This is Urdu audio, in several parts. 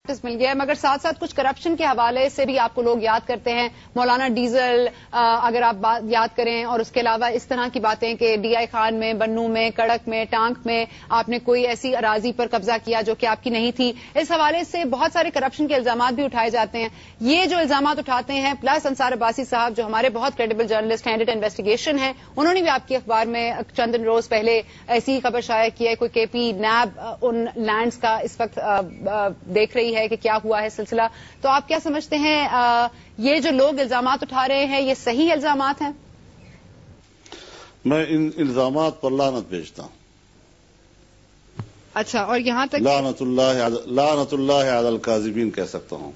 مل گیا ہے، مگر ساتھ ساتھ کچھ کرپشن کے حوالے سے بھی آپ کو لوگ یاد کرتے ہیں. مولانا ڈیزل اگر آپ یاد کریں، اور اس کے علاوہ اس طرح کی باتیں کہ ڈی آئی خان میں، بنو میں، کڑک میں، ٹانک میں آپ نے کوئی ایسی اراضی پر قبضہ کیا جو کہ آپ کی نہیں تھی. اس حوالے سے بہت سارے کرپشن کے الزامات بھی اٹھائے جاتے ہیں. یہ جو الزامات اٹھاتے ہیں، پلس انصار عباسی صاحب جو ہمارے بہت کریڈیبل جرنلسٹ ہیں، انویسٹیگیشن ہیں، انہوں نے بھی آپ کے اخبار میں چند روز پہلے ایسی خبر شائع کی ہے. کوئی کے پی نیب ان لینڈز کا اس وقت دیکھ رہی ہے کہ کیا ہوا ہے سلسلہ. تو آپ کیا سمجھتے ہیں یہ جو لوگ الزامات اٹھا رہے ہیں یہ صحیح الزامات ہیں؟ میں ان الزامات پر لعنت بھیجتا ہوں. اچھا، اور یہاں تک لعنت اللہ علی الکاذبین کہہ سکتا ہوں.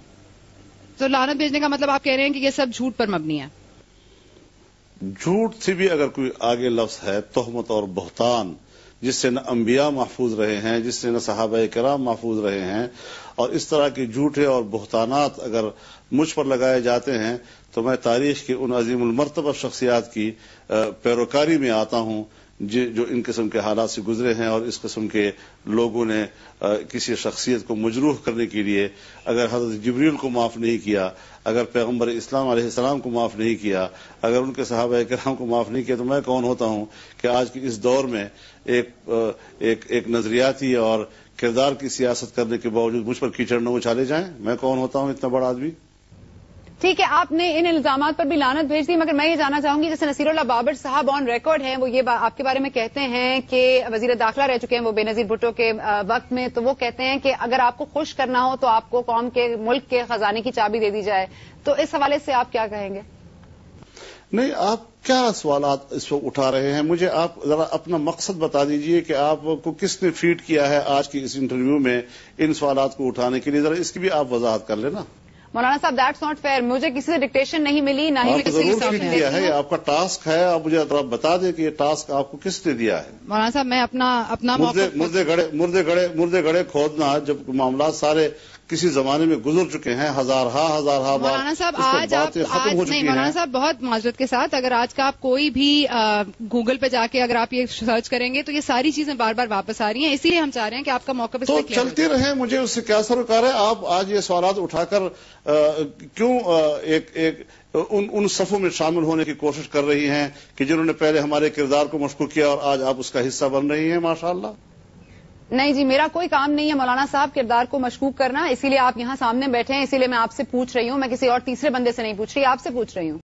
تو لعنت بھیجنے کا مطلب آپ کہہ رہے ہیں کہ یہ سب جھوٹ پر مبنی ہے؟ جھوٹ سے بھی اگر کوئی آگے لفظ ہے، تہمت اور بہتان، جس سے نہ انبیاء محفوظ رہے ہیں، جس سے نہ صحابہ کرام محفوظ رہے ہیں، اور اس طرح کے جھوٹے اور بہتانات اگر مجھ پر لگائے جاتے ہیں تو میں تاریخ کے ان عظیم المرتبہ شخصیات کی پیروکاری میں آتا ہوں جو ان قسم کے حالات سے گزرے ہیں. اور اس قسم کے لوگوں نے کسی شخصیت کو مجروح کرنے کے لیے اگر حضرت جبریل کو معاف نہیں کیا، اگر پیغمبر اسلام علیہ السلام کو معاف نہیں کیا، اگر ان کے صحابہ کرام کو معاف نہیں کیا، تو میں کون ہوتا ہوں کہ آج کے اس دور میں ایک نظریاتی اور کردار کی سیاست کرنے کے باوجود مجھ پر کیچڑ نہ اچھالے جائیں. میں کون ہوتا ہوں اتنا بڑا آدمی؟ ٹھیک ہے، آپ نے ان الزامات پر بھی لعنت بھیج دی، مگر میں یہ جاننا چاہوں گی، جیسے نصیر اللہ بابر صاحب آن ریکارڈ ہیں، وہ یہ آپ کے بارے میں کہتے ہیں کہ وزیر داخلہ رہ چکے ہیں وہ بے نظیر بھٹو کے وقت میں، تو وہ کہتے ہیں کہ اگر آپ کو خوش کرنا ہو تو آپ کو قوم کے، ملک کے خزانے کی چابی دے دی جائے. تو اس حوالے سے آپ کیا کہیں گے؟ نہیں، آپ کیا سوالات اس وقت اٹھا رہے ہیں؟ مجھے آپ ذرا اپنا مقصد بتا دیجئے کہ آپ کو کس نے فیڈ کیا ہے آج کی اس انٹرویو میں ان سوالات کو اٹھانے کے لیے. ذرا اس کی بھی آپ وضاحت کر لینا. مولانا صاحب دیٹس ناٹ فیئر. مجھے کسی سے ڈکٹیشن نہیں ملی، نہ ہی آپ کو ضرور فیڈ کیا ہے، یہ آپ کا ٹاسک ہے. آپ مجھے ذرا بتا دیں کہ یہ ٹاسک آپ کو کس نے دیا ہے. مولانا صاحب میں اپنا مردے گڑے کھودنا، جب معاملات سارے کسی زمانے میں گزر چکے ہیں، ہزارہا مولانا صاحب آج آپ نہیں، مولانا صاحب بہت معذرت کے ساتھ، اگر آج کا آپ کوئی بھی گوگل پہ جا کے اگر آپ یہ سرچ کریں گے تو یہ ساری چیزیں بار بار واپس آ رہی ہیں. اسی لیے ہم چاہ رہے ہیں کہ آپ کا موقع تو چلتے رہیں. مجھے اس سے کیا سروکار ہے؟ آپ آج یہ سوالات اٹھا کر کیوں ان صفوں میں شامل ہونے کی کوشش کر رہی ہیں کہ جنہوں نے پہلے ہمارے کردار کو مشکوک کیا اور آج آپ اس کا حصہ بن رہی ہیں؟ ماشاءاللہ. نہیں جی، میرا کوئی کام نہیں ہے مولانا صاحب کردار کو مشکوک کرنا، اسی لیے آپ یہاں سامنے بیٹھے ہیں، اسی لیے میں آپ سے پوچھ رہی ہوں. میں کسی اور تیسرے بندے سے نہیں پوچھ رہی، آپ سے پوچھ رہی ہوں.